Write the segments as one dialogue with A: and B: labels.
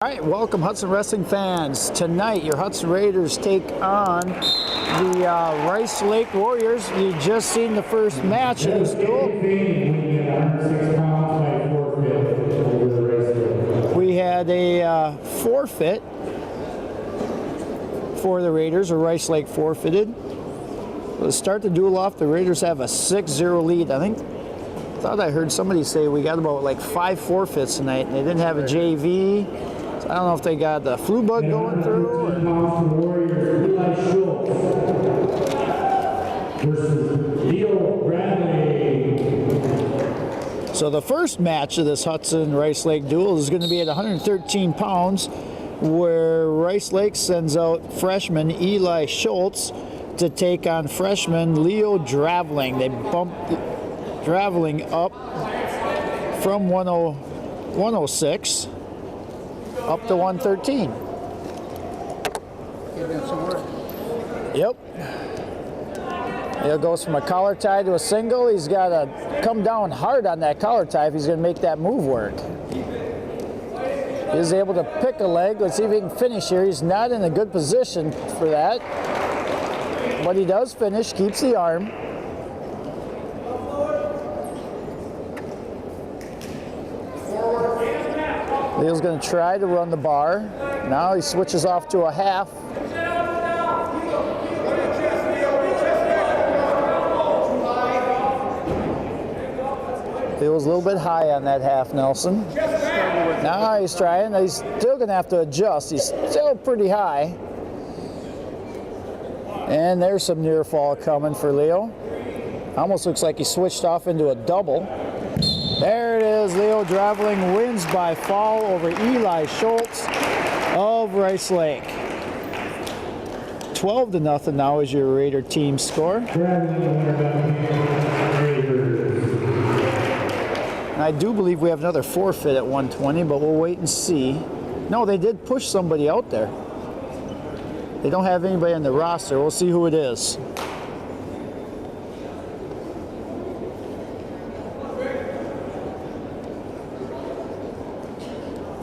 A: All right, welcome Hudson Wrestling fans. Tonight, your Hudson Raiders take on the Rice Lake Warriors. You just seen the first match of this duel. We had a forfeit for the Raiders, or Rice Lake forfeited. Let's start the duel off. The Raiders have a 6-0 lead. I thought I heard somebody say we got about like 5 forfeits tonight, and they didn't have a JV. So I don't know if they got the flu bug going through. So the first match of this Hudson Rice Lake duel is going to be at 113 pounds, where Rice Lake sends out freshman Eli Schultz to take on freshman Leo Draveling. They bumped Draveling up from 106 up to 113. Yep. It goes from a collar tie to a single. He's got to come down hard on that collar tie if he's going to make that move work. He's able to pick a leg. Let's see if he can finish here. He's not in a good position for that, but he does finish, keeps the arm. Leo's going to try to run the bar. Now he switches off to a half. Leo's a little bit high on that half, Nelson. Now he's trying. He's still going to have to adjust. He's still pretty high. And there's some near fall coming for Leo. Almost looks like he switched off into a double. There it is. Leo Draveling wins by fall over Eli Schultz of Rice Lake. 12-0 now is your Raider team score. I do believe we have another forfeit at 120, but we'll wait and see. No, they did push somebody out there. They don't have anybody on the roster. We'll see who it is.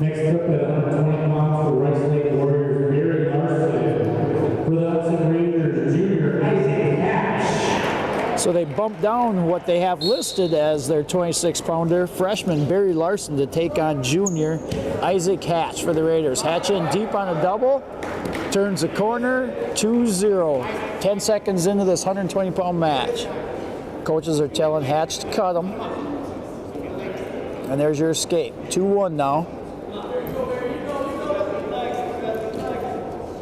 B: Next up at 120 pounds for Rice Lake Warriors, Barry Larson. For the Hudson Raiders, junior Isaac Hatch.
A: So they bumped down what they have listed as their 26-pounder, freshman Barry Larson, to take on junior Isaac Hatch for the Raiders. Hatch in deep on a double, turns the corner, 2-0. 10 seconds into this 120-pound match. Coaches are telling Hatch to cut him. And there's your escape. 2-1 now.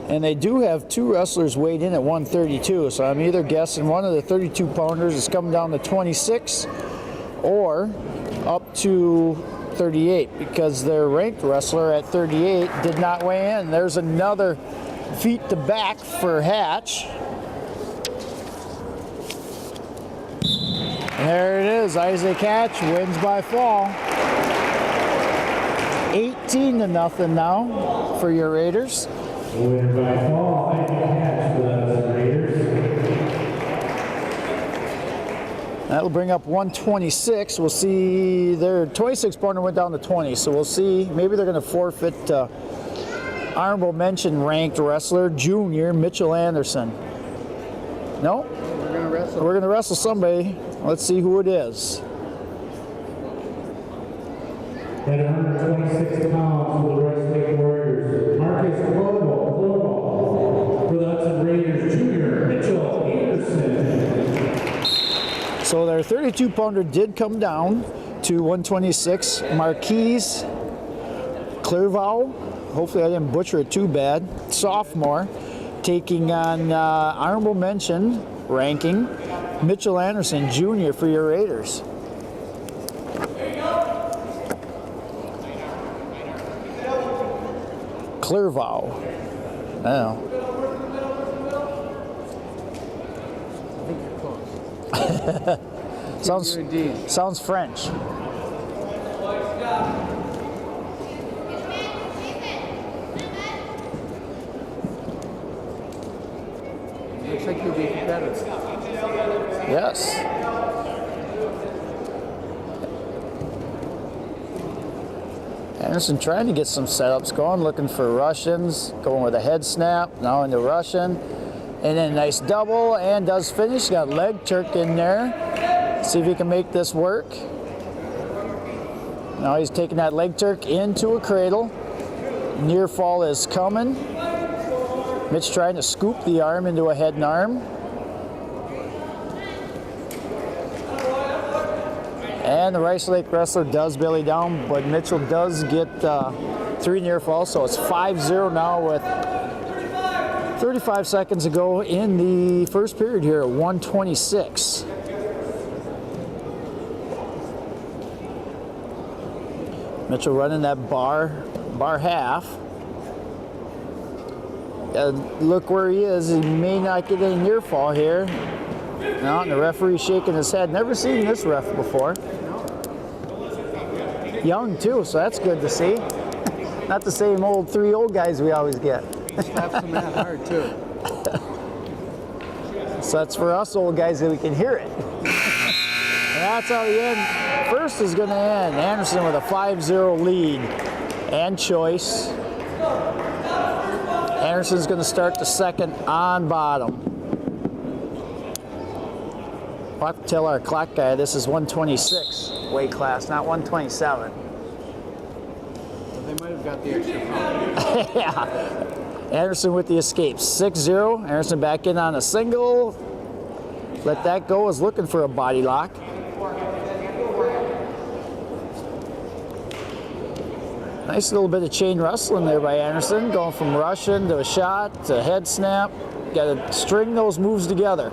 A: And they do have 2 wrestlers weighed in at 132, so I'm either guessing one of the 32-pounders is coming down to 26 or up to 38, because their ranked wrestler at 38 did not weigh in. There's another feet to back for Hatch. And there it is. Isaac Hatch wins by fall. 18-0 now for your Raiders.
B: Win by fall, Isaac Hatch for the Raiders.
A: That'll bring up 126. We'll see their 26-pounder went down to 20, so we'll see. Maybe they're going to forfeit honorable mention ranked wrestler, junior Mitchell Anderson. No?
C: We're going to wrestle.
A: We're going to wrestle somebody. Let's see who it is.
B: At 126 pounds for the Rice Lake Warriors, Marcus Global. For the Hudson Raiders, junior Mitchell Anderson.
A: So their 32-pounder did come down to 126. Marquise Clervaux, hopefully I didn't butcher it too bad, sophomore, taking on honorable mention ranking Mitchell Anderson, junior for your Raiders. Clervaux. I don't know.
C: I think you're close.
A: Sounds French.
C: Looks like you'll be competitive.
A: Yes. Anderson trying to get some setups going, looking for Russians, going with a head snap, now into Russian. And then a nice double, and does finish. Got leg Turk in there. See if he can make this work. Now he's taking that leg Turk into a cradle. Near fall is coming. Mitch trying to scoop the arm into a head and arm. And the Rice Lake wrestler does belly down, but Mitchell does get 3 near falls, so it's 5-0 now with 35 seconds to go in the first period here at 126. Mitchell running that bar half. Look where he is. He may not get any near fall here. No, and the referee shaking his head. Never seen this ref before. Young too, so that's good to see. Not the same old 3 old guys we always get.
C: Slaps him that hard too.
A: So that's for us old guys that we can hear it. And that's how the end. First is going to end. Anderson with a 5-0 lead and choice. Anderson's going to start the second on bottom. We'll have to tell our clock guy this is 126 weight class, not 127.
C: They might have got the extra pound.
A: Yeah. Anderson with the escape. 6-0. Anderson back in on a single. Let that go. Is looking for a body lock. Nice little bit of chain wrestling there by Anderson. Going from Russian to a shot to head snap. Got to string those moves together.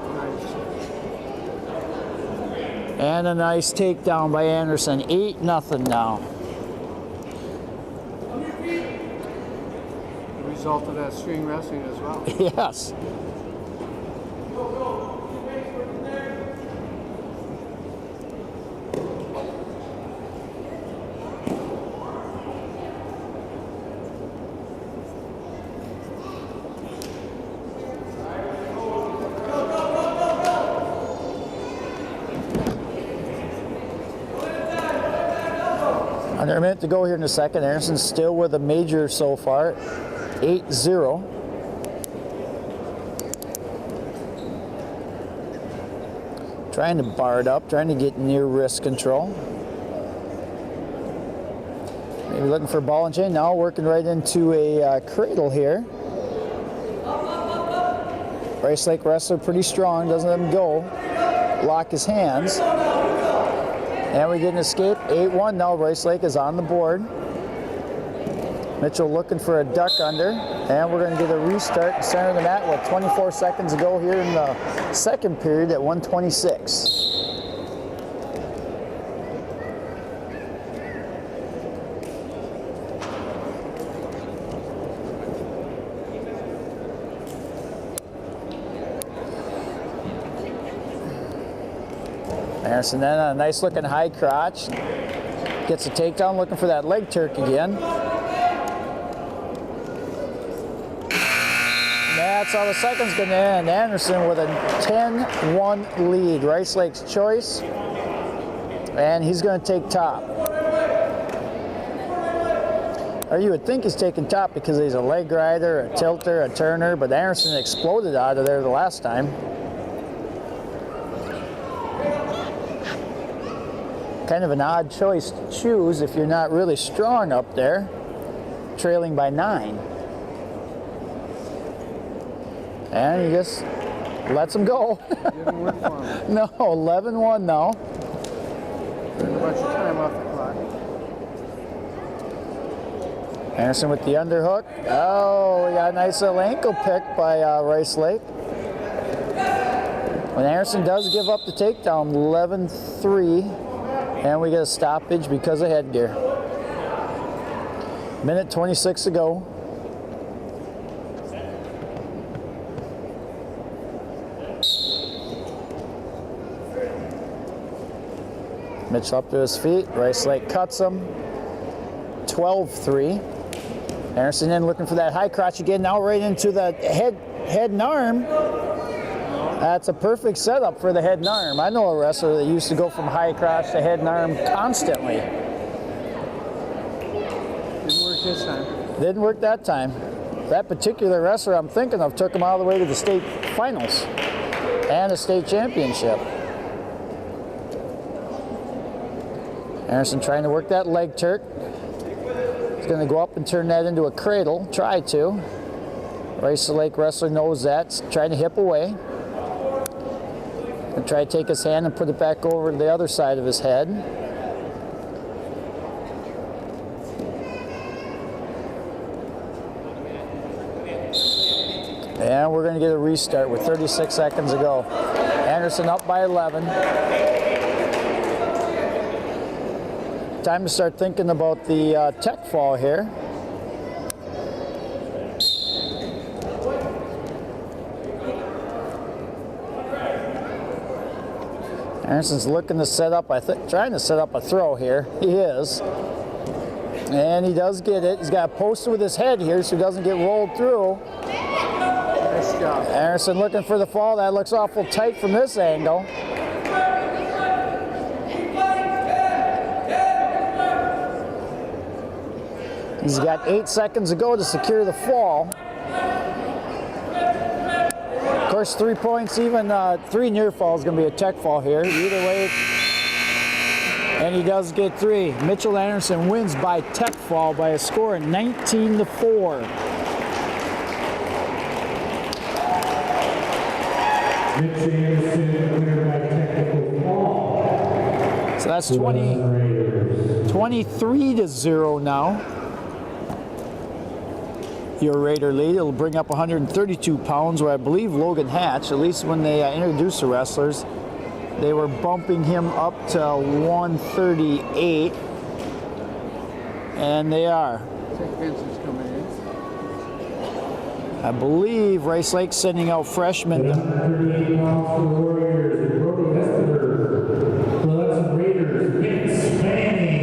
A: And a nice takedown by Anderson. 8-0 now.
C: The result of that string wrestling as well.
A: Yes. Under a minute to go here in the second. Anderson's still with a major so far. 8-0. Trying to bar it up, trying to get near wrist control. Maybe looking for ball and chain. Now working right into a cradle here. Rice Lake wrestler pretty strong, doesn't let him go. Lock his hands. And we get an escape. 8-1 now. Rice Lake is on the board. Mitchell looking for a duck under. And we're going to get a restart center of the mat with 24 seconds to go here in the second period at 126. Anderson then on a nice looking high crotch. Gets a takedown, looking for that leg Turk again. That's how the second's going to end. Anderson with a 10-1 lead. Rice Lake's choice. And he's going to take top. Or you would think he's taking top because he's a leg rider, a tilter, a turner, but Anderson exploded out of there the last time. Kind of an odd choice to choose if you're not really strong up there, trailing by 9. And he just lets him go.
C: Didn't work for him.
A: No, 11-1 now.
C: Took a bunch of time off the clock.
A: Anderson with the underhook. Oh, we got a nice little ankle pick by Rice Lake. When Anderson does give up the takedown, 11-3. And we get a stoppage because of headgear. Minute 26 to go. Mitchell up to his feet. Rice Lake cuts him. 12-3. Anderson in looking for that high crotch again. Now right into the head and arm. That's a perfect setup for the head and arm. I know a wrestler that used to go from high crotch to head and arm constantly.
C: this time.
A: Didn't work that time. That particular wrestler I'm thinking of took him all the way to the state finals and a state championship. Anderson trying to work that leg Turk. He's going to go up and turn that into a cradle. Try to. Rice Lake wrestler knows that. Trying to hip away. And try to take his hand and put it back over to the other side of his head. And we're going to get a restart with 36 seconds to go. Anderson up by 11. Time to start thinking about the tech fall here. Anderson's looking to set up, trying to set up a throw here. He is. And he does get it. He's got a post with his head here so he doesn't get rolled through.
C: Nice job.
A: Anderson looking for the fall. That looks awful tight from this angle. He's got 8 seconds to go to secure the fall. Of course, 3 points, even 3 near fall is going to be a tech fall here. Either way, and he does get 3. Mitchell Anderson wins by tech fall by a score of 19-4.
B: Mitch Anderson, winner by technical fall.
A: So that's 23-0 now. Your Raider lead. It'll bring up 132 pounds, where I believe Logan Hatch, at least when they introduced the wrestlers, they were bumping him up to 138. And they are.
C: Vincent's coming in.
A: I believe Rice Lake sending out freshmen.
B: 138 pounds for the Warriors. Brody Hester. For the Hudson Raiders, Vince Fanning.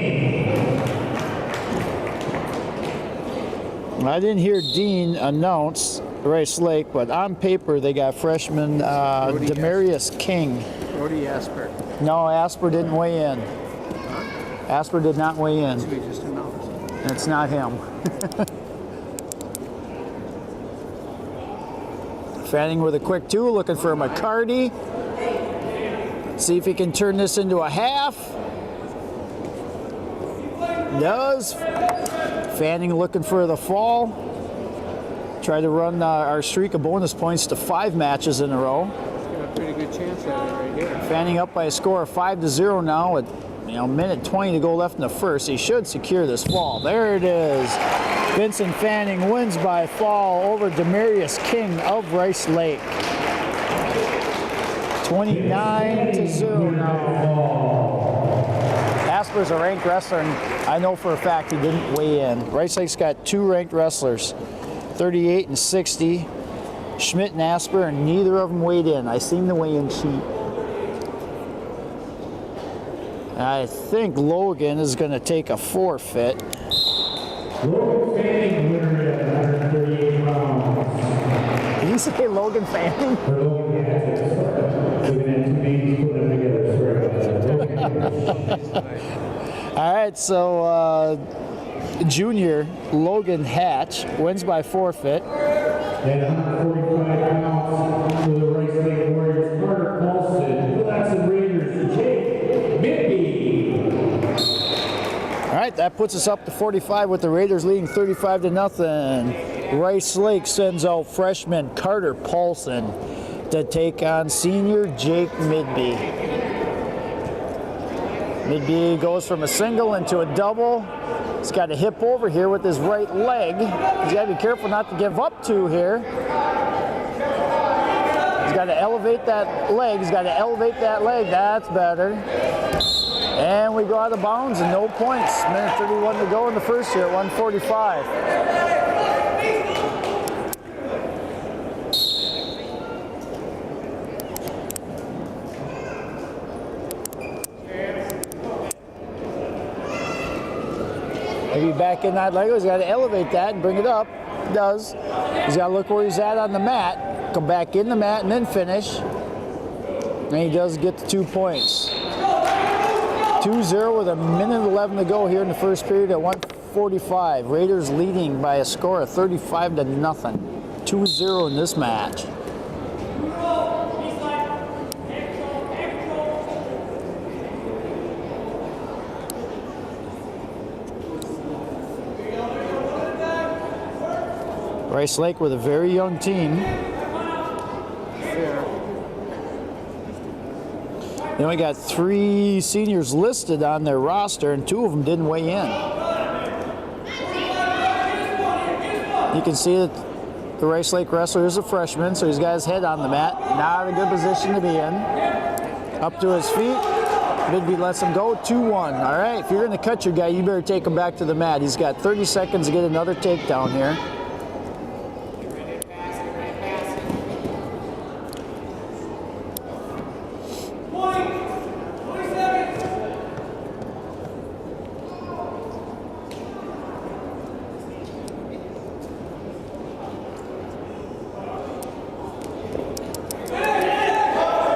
A: I didn't hear Dean announce Rice Lake, but on paper they got freshman Demarius King.
C: Brody Asper.
A: No, Asper didn't weigh in. Asper did not weigh in.
C: We just announced.
A: It's not him. Fanning with a quick 2, looking for McCarty. Let's see if he can turn this into a half. Does. Fanning looking for the fall. Try to run our streak of bonus points to 5 matches in a row.
C: He's got a pretty good chance at it right here.
A: Fanning up by a score of 5-0 now with minute 20 to go left in the first. He should secure this fall. There it is. Vincent Fanning wins by fall over Demarius King of Rice Lake. 29-0 now. Asper's a ranked wrestler, and I know for a fact he didn't weigh in. Rice Lake's got 2 ranked wrestlers, 38 and 60. Schmidt and Asper, and neither of them weighed in. I seen the weigh-in sheet. I think Logan is going to take a forfeit.
B: Logan Fanning, winner at 138 pounds.
A: Did you say Logan Fanning?
B: For Logan, yeah. Looking at 2 names, put them together.
A: All right, so junior Logan Hatch wins by forfeit.
B: At 145 pounds for the Rice Lake Warriors, Carter Paulson. For the Hudson Raiders, Jake Midby.
A: All right, that puts us up to 45 with the Raiders leading 35-0. Rice Lake sends out freshman Carter Paulson to take on senior Jake Midby. Midby goes from a single into a double. He's got to hip over here with his right leg. He's got to be careful not to give up 2 here. He's got to elevate that leg. He's got to elevate that leg. That's better. And we go out of bounds and no points. Minute 31 to go in the first here at 145. Maybe back in that leg. He's got to elevate that and bring it up. He does. He's got to look where he's at on the mat. Come back in the mat and then finish. And he does get the 2 points. 2-0 with a minute 11 to go here in the first period at 45. Raiders leading by a score of 35-0. 2-0 in this match. Rice Lake with a very young team.
C: Fair.
A: Then we got 3 seniors listed on their roster, and 2 of them didn't weigh in. You can see that the Rice Lake wrestler is a freshman, so he's got his head on the mat. Not a good position to be in. Up to his feet. Midby lets him go. 2-1. All right, if you're going to cut your guy, you better take him back to the mat. He's got 30 seconds to get another takedown here.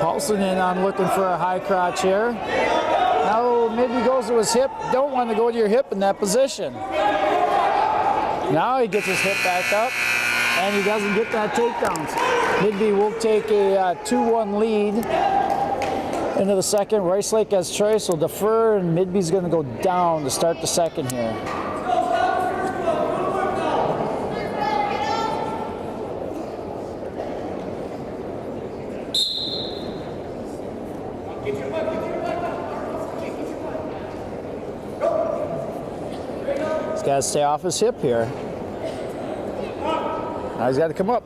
A: Paulson in on looking for a high crotch here. Now maybe goes to his hip. Don't want to go to your hip in that position. Now he gets his hip back up, and he doesn't get that takedown. Midby will take a 2-1 lead into the second. Rice Lake has choice, will defer, and Midby's going to go down to start the second here. He's got to stay off his hip here. Now he's got to come up.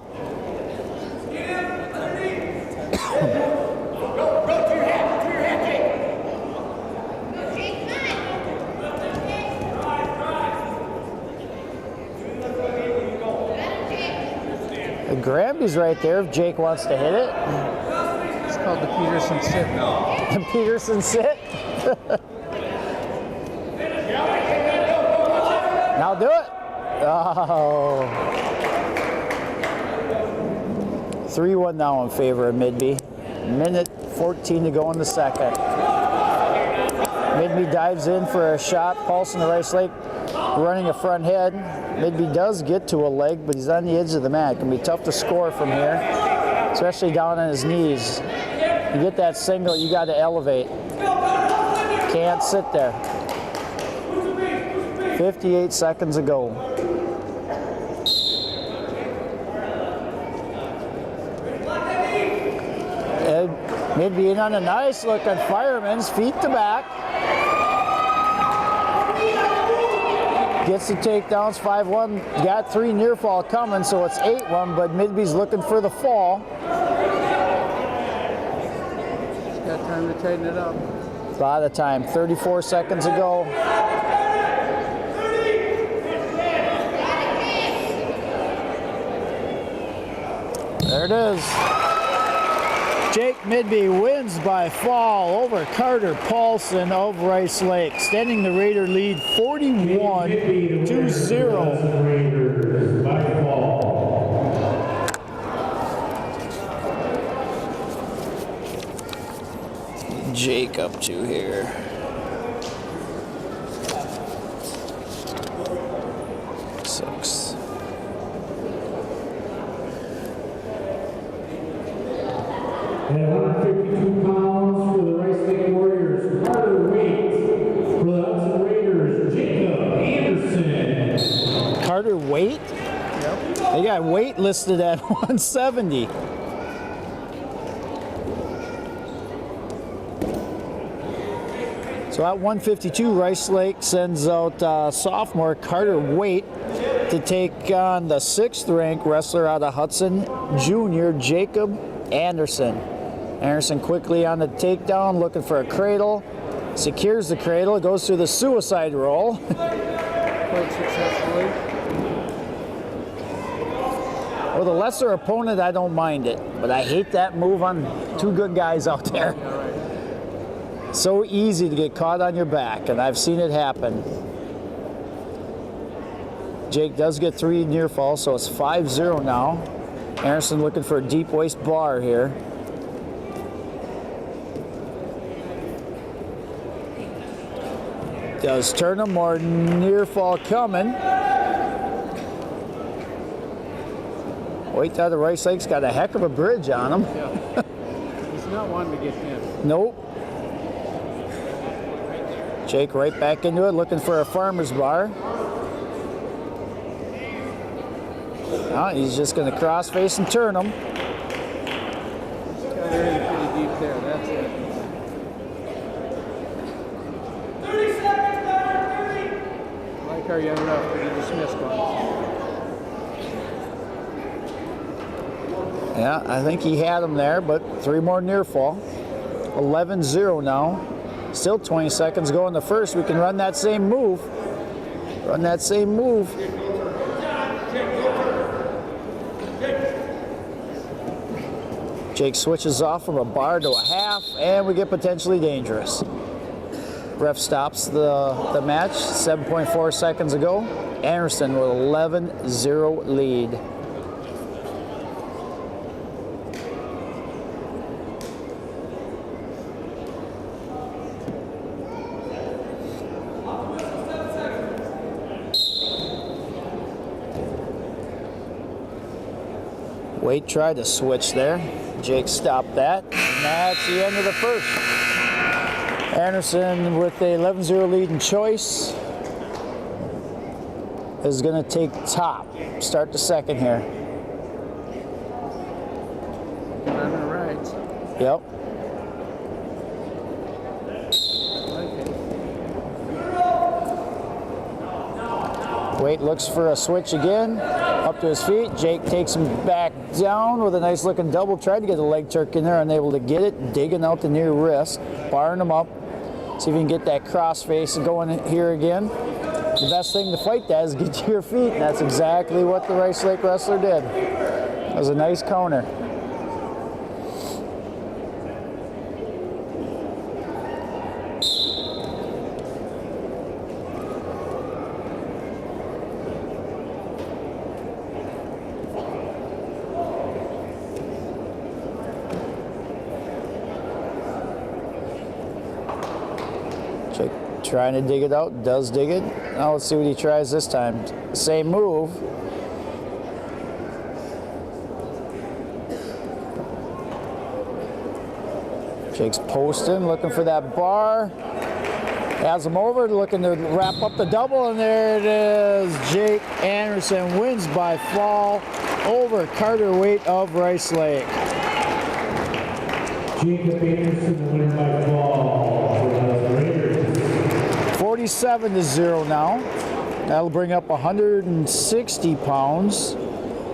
A: Granby's right there if Jake wants to hit it.
C: It's called the Peterson sit now.
A: The Peterson sit. Now do it. Oh. 3-1 now in favor of Midby. Minute 14 to go in the second. Midby dives in for a shot. Paulson to Rice Lake running a front head. Midby does get to a leg, but he's on the edge of the mat. It can be tough to score from here, especially down on his knees. You get that single, you got to elevate. Can't sit there. 58 seconds to go. And Midby in on a nice looking fireman's feet to back. Gets the takedowns, 5-1. Got 3 near fall coming, so it's 8-1, but Midby's looking for the fall.
C: He's got time to tighten it up.
A: A lot of time, 34 seconds to go. There it is. Jake Midby wins by fall over Carter Paulson of Rice Lake, extending the Raider lead 41-0.
B: Raiders by fall.
A: Jake up to here. Six.
B: At 152 pounds for the Rice Lake Warriors, Carter weight. For the Hudson Raiders, Jacob Anderson.
A: Carter weight?
C: Yep.
A: They got weight listed at 170. So at 152, Rice Lake sends out sophomore Carter Waite to take on the 6th ranked wrestler out of Hudson, junior Jacob Anderson. Anderson quickly on the takedown, looking for a cradle. Secures the cradle, goes through the suicide roll.
C: Quite successfully.
A: With a lesser opponent, I don't mind it, but I hate that move on 2 good guys out there.
C: All right.
A: So easy to get caught on your back, and I've seen it happen. Jake does get 3 near falls, so it's 5-0 now. Anderson looking for a deep waist bar here. Does turn him, more near fall coming. Wait till the Rice Lake's got a heck of a bridge on him.
C: Yeah. He's not one to get in.
A: Nope. Jake right back into it, looking for a farmer's bar. Oh, he's just going to cross face and turn him.
C: He's got her in pretty deep there. That's it.
B: 30 seconds, 30.
C: I like our young ref, but he dismissed one.
A: Yeah, I think he had him there, but 3 more near fall. 11-0 now. Still 20 seconds go in the first. We can run that same move. Run that same move. Jake switches off from a bar to a half, and we get potentially dangerous. Ref stops the match 7.4 seconds ago. Anderson with 11-0 lead. Wade tried to switch there. Jake stopped that, and that's the end of the first. Anderson with a 11-0 lead in choice is going to take top. Start the second here.
C: On the right.
A: Yep. Wade looks for a switch again. Up to his feet. Jake takes him back down with a nice looking double. Tried to get a leg jerk in there, unable to get it. Digging out the near wrist, barring him up. See if you can get that cross face going here again. The best thing to fight that is get to your feet, and that's exactly what the Rice Lake wrestler did. That was a nice counter. Jake trying to dig it out, does dig it. Now let's see what he tries this time. Same move. Jake's posting, looking for that bar. Has him over, looking to wrap up the double, and there it is. Jake Anderson wins by fall over Carter Waite of Rice Lake.
B: Jacob Anderson winning by fall for the Raiders.
A: 47-0 now. That'll bring up 160 pounds.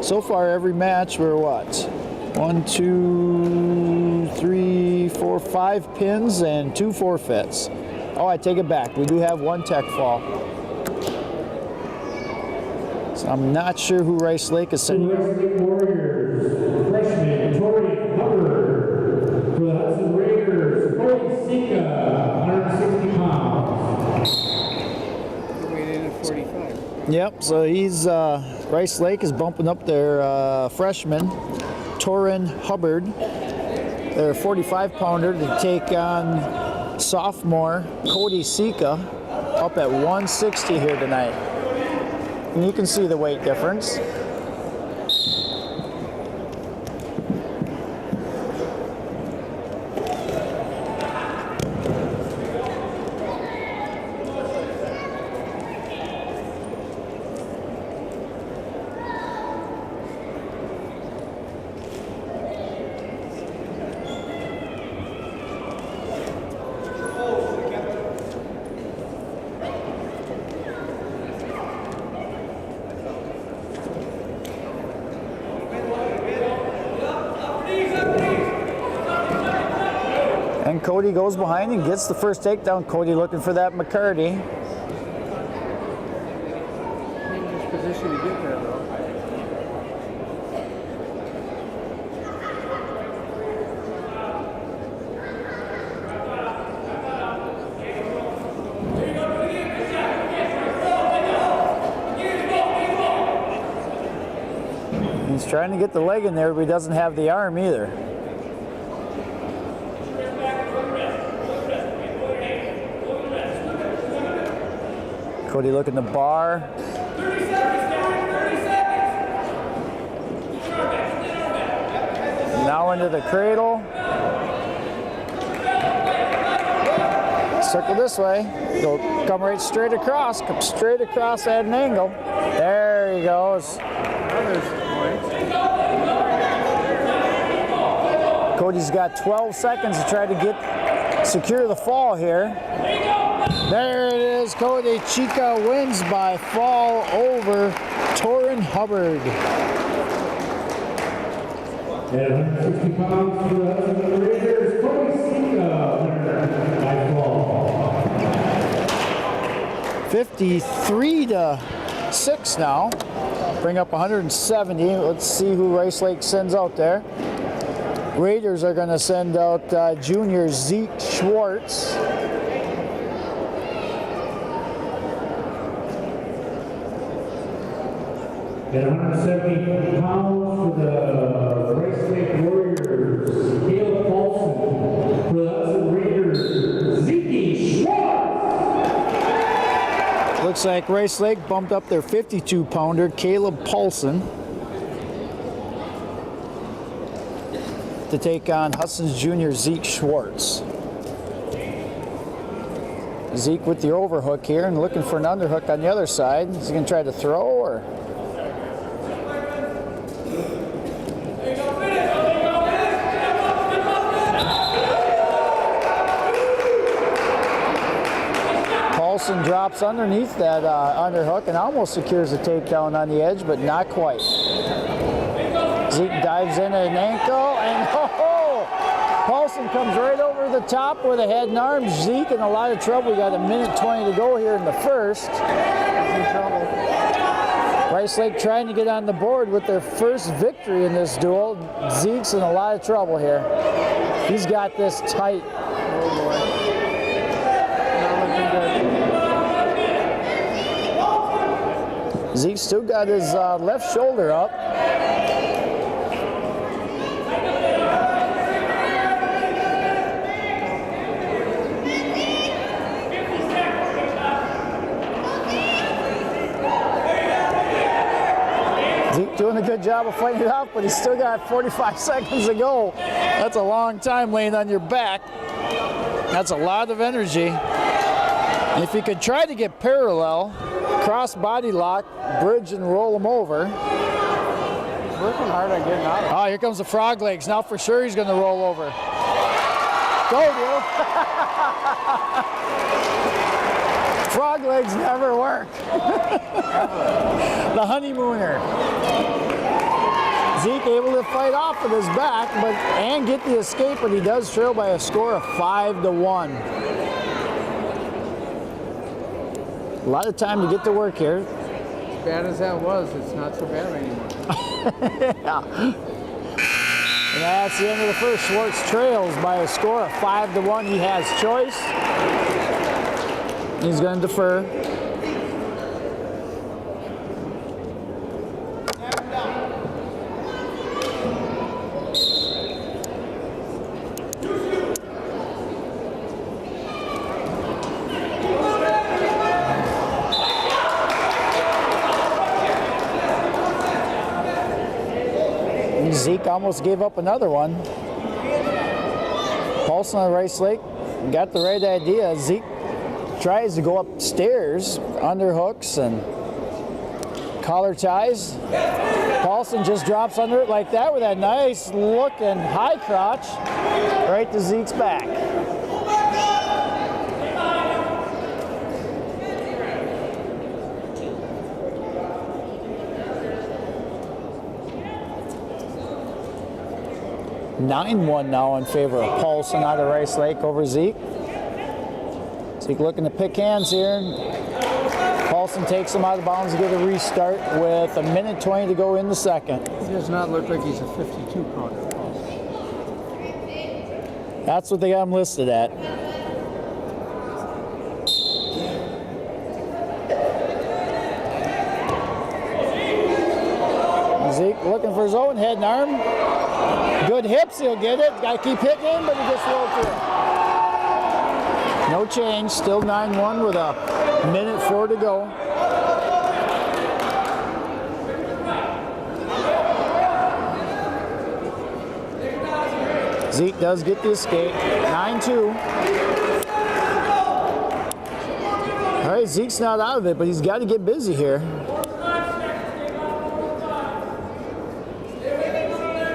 A: So far, every match we're what? 1, 2, 3, 4, 5 pins and 2 forfeits. Oh, I take it back. We do have 1 tech fall. So I'm not sure who Rice Lake is sending.
B: For the Rice Lake Warriors, freshman Torian Hubbard. For the Hudson Raiders, Cody Sika, 160 pounds.
C: He weighed in at 45.
A: Yep, so he's, Rice Lake is bumping up their freshman, Torin Hubbard, their 45-pounder to take on sophomore Cody Sika up at 160 here tonight. And you can see the weight difference. And Cody goes behind and gets the first takedown. Cody looking for that McCarty.
C: Dangerous position to get there, though.
A: He's trying to get the leg in there, but he doesn't have the arm either. Cody looking the bar. Now into the cradle. Circle this way. Go, come right straight across. Come straight across at an angle. There he goes. Cody's got 12 seconds to try to secure the fall here. There it is. Cody Chica wins by fall over Torrin Hubbard.
B: At 160 pounds for the Hudson Raiders, Cody Chica, winner by fall.
A: 53 to 6 now. Bring up 170. Let's see who Rice Lake sends out there. Raiders are going to send out junior Zeke Schwartz.
B: At 170 pounds for the Rice Lake Warriors, Caleb Paulson. For the Hudson Raiders, Zeke Schwartz.
A: Looks like Rice Lake bumped up their 52-pounder, Caleb Paulson, to take on Hudson's junior Zeke Schwartz. Zeke with the overhook here and looking for an underhook on the other side. Is he going to try to throw or? Paulson drops underneath that underhook and almost secures a takedown on the edge, but not quite. Zeke dives in at an ankle, and Paulson comes right over the top with a head and arm. Zeke in a lot of trouble. We got a minute 20 to go here in the first. He's in trouble. Rice Lake trying to get on the board with their first victory in this duel. Zeke's in a lot of trouble here. He's got this tight.
C: Oh boy. Not looking good.
A: Zeke still got his left shoulder up. Zeke doing a good job of fighting it out, but he's still got 45 seconds to go. That's a long time laying on your back. That's a lot of energy. And if you could try to get parallel, cross body lock, bridge and roll him over.
C: He's working hard on getting out of it.
A: Oh, here comes the frog legs. Now for sure he's going to roll over. Go, Bill. Frog legs never work. The honeymooner. Zeke able to fight off with his back and get the escape, but he does trail by a score of 5-1. A lot of time to get to work here.
C: As bad as that was, it's not so bad anymore.
A: Yeah. And that's the end of the first. Schwartz trails by a score of 5-1. He has choice. He's going to defer. Zeke almost gave up another one. Paulson on Rice Lake got the right idea. Zeke tries to go upstairs, underhooks and collar ties. Paulson just drops under it like that with that nice looking high crotch right to Zeke's back. (9-1) now in favor of Paulson out of Rice Lake over Zeke. Zeke looking to pick hands here. Paulson takes him out of bounds to get a restart with a minute 20 to go in the second.
C: He does not look like he's a 52-pounder.
A: That's what they got him listed at. Zeke looking for his own head and arm. Good hips, he'll get it. Got to keep hitting him, but he just rolled through. No change, still 9-1 with a Minute 4 to go. Zeke does get the escape. 9-2. All right, Zeke's not out of it, but he's got to get busy here.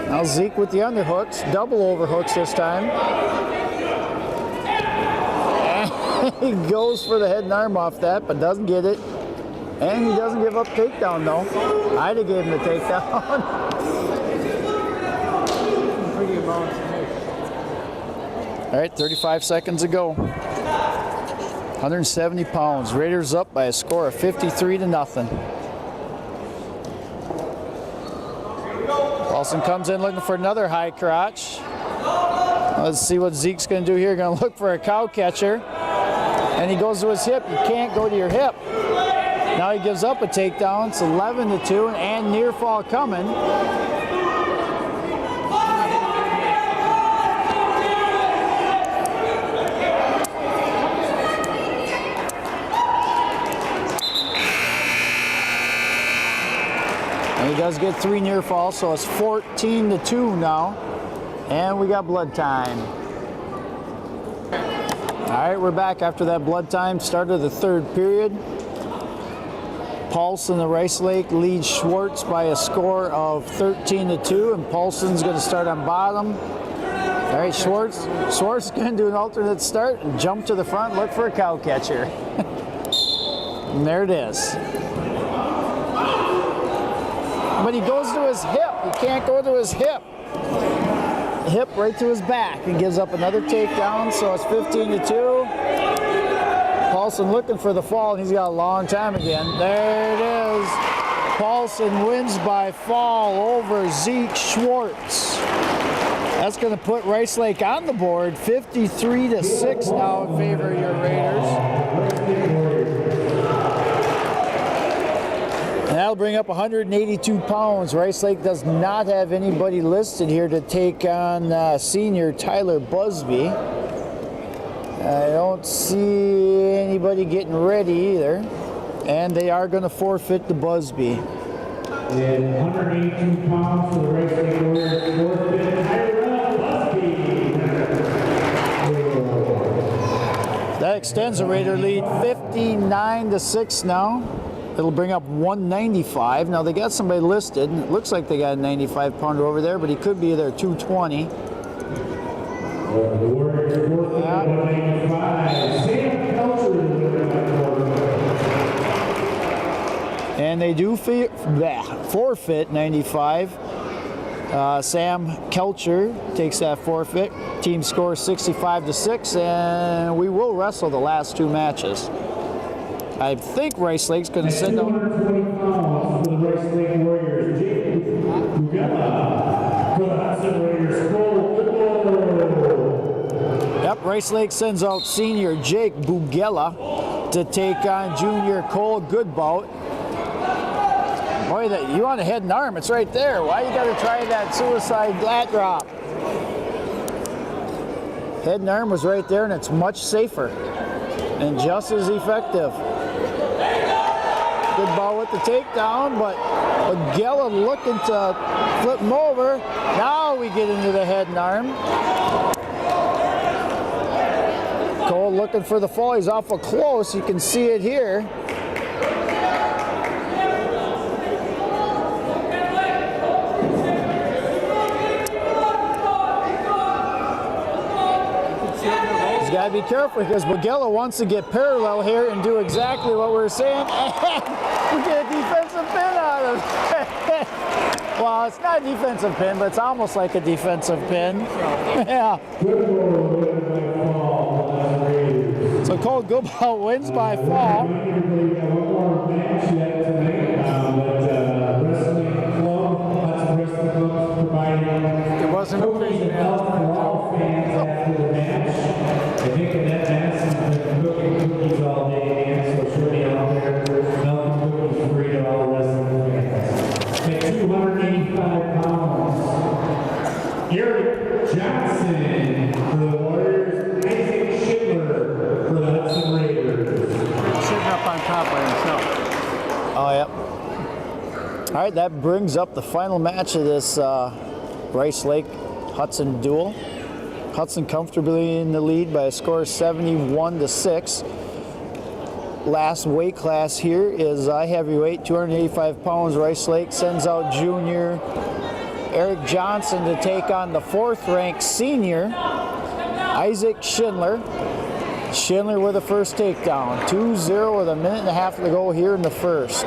A: Now Zeke with the underhooks, double overhooks this time. And he goes for the head and arm off that, but doesn't get it. And he doesn't give up takedown though. I'd have gave him the takedown.
C: Pretty about to
A: All right, 35 seconds to go. 170 pounds. Raiders up by a score of 53-0. Paulson comes in looking for another high crotch. Let's see what Zeke's going to do here. Going to look for a cow catcher. And he goes to his hip. You can't go to your hip. Now he gives up a takedown. It's 11-2 and near fall coming. He does get 3 near falls, so it's 14-2 now. And we got blood time. All right, we're back after that blood time. Start of the 3rd period. Paulson, the Rice Lake, leads Schwartz by a score of 13-2, and Paulson's going to start on bottom. All right, Schwartz is going to do an alternate start and jump to the front, look for a cow catcher. And there it is. But he goes to his hip. He can't go to his hip. Hip right to his back. He gives up another takedown, so it's 15-2. Paulson looking for the fall, and he's got a long time again. There it is. Paulson wins by fall over Zeke Schwartz. That's going to put Rice Lake on the board, 53-6 now in favor of your Raiders. And that'll bring up 182 pounds. Rice Lake does not have anybody listed here to take on senior Tyler Busby. I don't see anybody getting ready either. And they are going to forfeit the Busby.
B: And 182 pounds for the Rice Lake Warriors, forfeit Tyler Busby.
A: That extends the Raider lead 59-6 now. It'll bring up 195. Now they got somebody listed. It looks like they got a 95-pounder over there, but he could be there 220.
B: The Warriors forfeit 195. Sam Kelcher.
A: And they do forfeit 95. Sam Kelcher takes that forfeit. Team scores 65-6, and we will wrestle the last 2 matches. I think Rice Lake's going to send out.
B: 220 pounds for the Rice Lake Warriors. Jake Bugella. For the Hudson Raiders,
A: Yep, Rice Lake sends out senior Jake Bugella to take on junior Cole Goodbout. Boy, you want a head and arm, it's right there. Why you got to try that suicide lat drop? Head and arm was right there, and it's much safer and just as effective. Good ball with the takedown, but Bugella looking to flip him over. Now we get into the head and arm. Cole looking for the fall. He's awful close. You can see it here. He's got to be careful because Bugella wants to get parallel here and do exactly what we're saying. And we get a defensive pin out of it. Well, it's not a defensive pin, but it's almost like a defensive pin. Yeah. So Cole Goodbout wins by fall.
C: It wasn't a pretty
B: fans after the match. I think in that match, they've been cooking cookies all day, and so shorty out there, melting cookies free to all the rest of the fans. At 285 pounds, Eric Johnson for the Warriors, Isaac Schindler for the Hudson Raiders.
C: sitting up
A: All right, that brings up the final match of this Rice Lake Hudson duel. Hudson comfortably in the lead by a score of 71-6. Last weight class here is heavyweight, 285 pounds. Rice Lake sends out junior Eric Johnson to take on the 4th-ranked senior Isaac Schindler. Schindler with the first takedown, 2-0 with a minute and a half to go here in the first.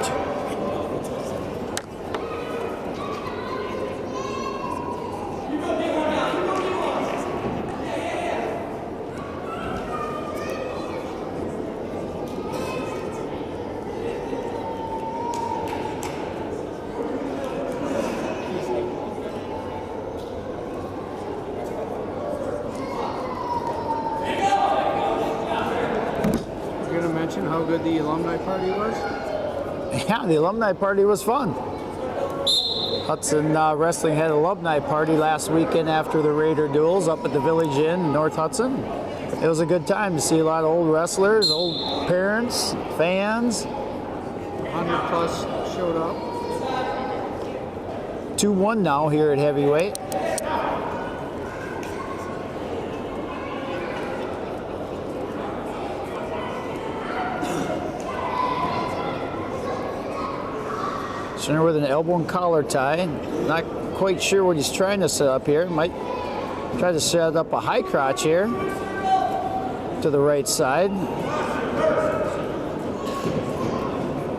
C: How good the alumni party was?
A: Yeah, the alumni party was fun. Hudson Wrestling had an alumni party last weekend after the Raider duels up at the Village Inn in North Hudson. It was a good time to see a lot of old wrestlers, old parents, fans.
C: 100 plus showed up.
A: 2-1 now here at heavyweight. Schindler with an elbow and collar tie. Not quite sure what he's trying to set up here. Might try to set up a high crotch here to the right side.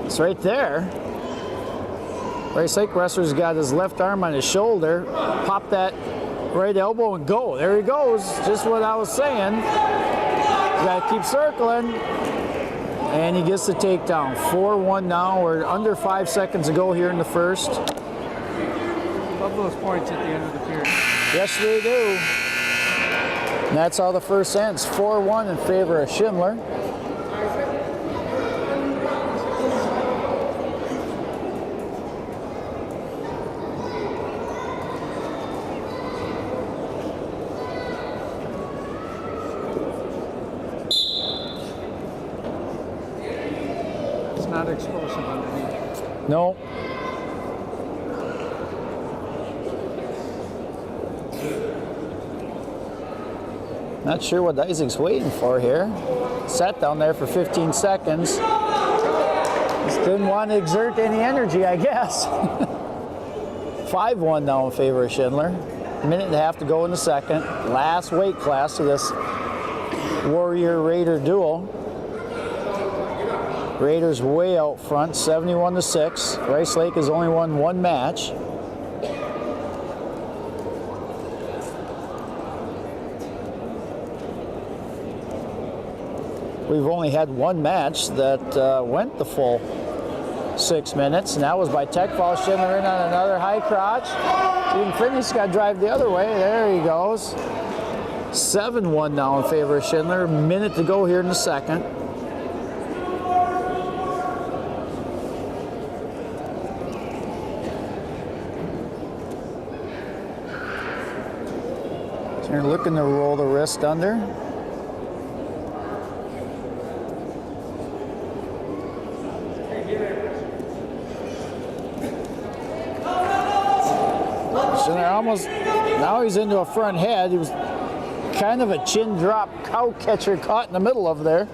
A: It's right there. Rice Lake wrestler's got his left arm on his shoulder. Pop that right elbow and go. There he goes. Just what I was saying. He's got to keep circling. And he gets the takedown. 4-1 now. We're under 5 seconds to go here in the first.
C: Love those points at the end of the period.
A: Yes, they do. And that's how the first ends. 4-1 in favor of Schindler.
C: Not explosive underneath.
A: No. Not sure what Isaac's waiting for here. Sat down there for 15 seconds. Just didn't want to exert any energy, I guess. 5-1 now in favor of Schindler. A minute and a half to go in the second. Last weight class of this Warrior Raider duel. Raiders way out front, 71-6. Rice Lake has only won one match. We've only had one match that went the full 6 minutes, and that was by tech foul. Schindler in on another high crotch. Didn't finish, got to drive the other way. There he goes. 7-1 now in favor of Schindler. Minute to go here in the second. They're looking to roll the wrist under. So they're almost, now he's into a front head. He was kind of a chin drop cow catcher caught in the middle of there.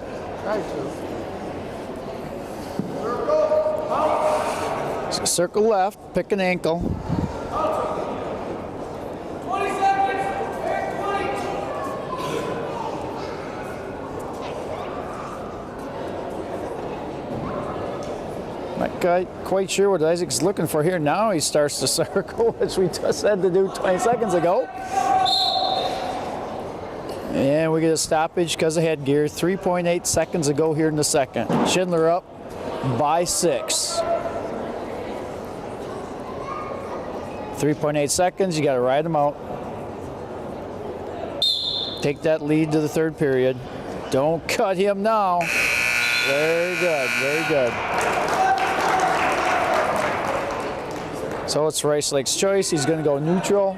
A: Circle left, pick an ankle. Not quite sure what Isaac's looking for here. Now he starts to circle, which we just had to do 20 seconds ago. And we get a stoppage because of headgear. 3.8 seconds to go here in the second. Schindler up by 6. 3.8 seconds, you got to ride them out. Take that lead to the third period. Don't cut him now. Very good, very good. So it's Rice Lake's choice. He's going to go neutral.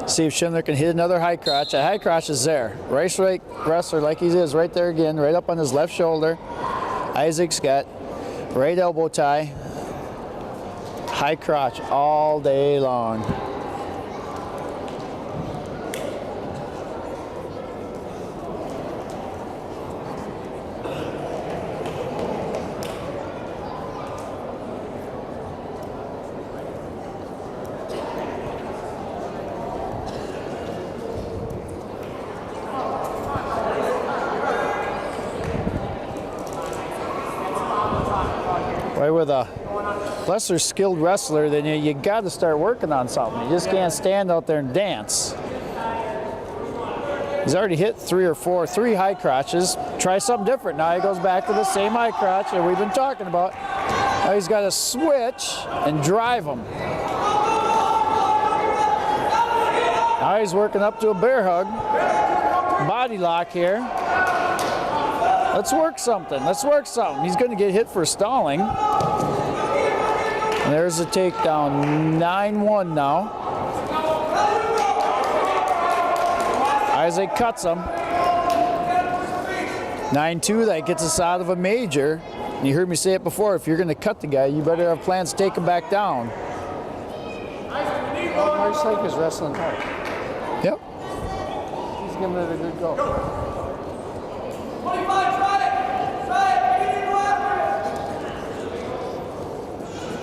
A: See if Schindler can hit another high crotch. That high crotch is there. Rice Lake wrestler, like he is, right there again, right up on his left shoulder. Isaac's got right elbow tie. High crotch all day long. Right, with a lesser skilled wrestler, then you got to start working on something. You just can't stand out there and dance. He's already hit three high crotches. Try something different. Now he goes back to the same high crotch that we've been talking about. Now he's got to switch and drive him. Now he's working up to a bear hug. Body lock here. Let's work something. Let's work something. He's going to get hit for stalling. And there's a takedown. 9-1 now. Isaac cuts him. 9-2. That gets us out of a major. You heard me say it before. If you're going to cut the guy, you better have plans to take him back down.
C: Looks like he's wrestling hard.
A: Yep.
C: He's giving it a good go.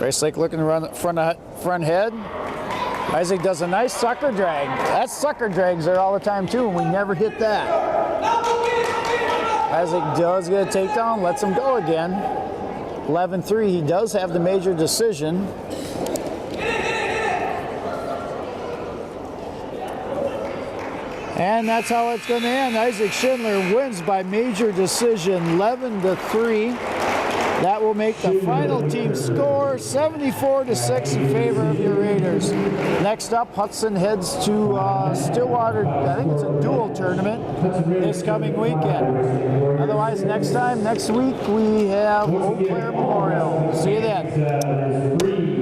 A: Race Lake looking to run front head. Isaac does a nice sucker drag. That sucker drags there all the time too, and we never hit that. Isaac does get a takedown, lets him go again. 11-3, he does have the major decision. And that's how it's going to end. Isaac Schindler wins by major decision, 11-3. That will make the final team score 74-6 in favor of your Raiders. Next up, Hudson heads to Stillwater. I think it's a dual tournament this coming weekend. Otherwise, next week we have Eau Claire Memorial. See you then.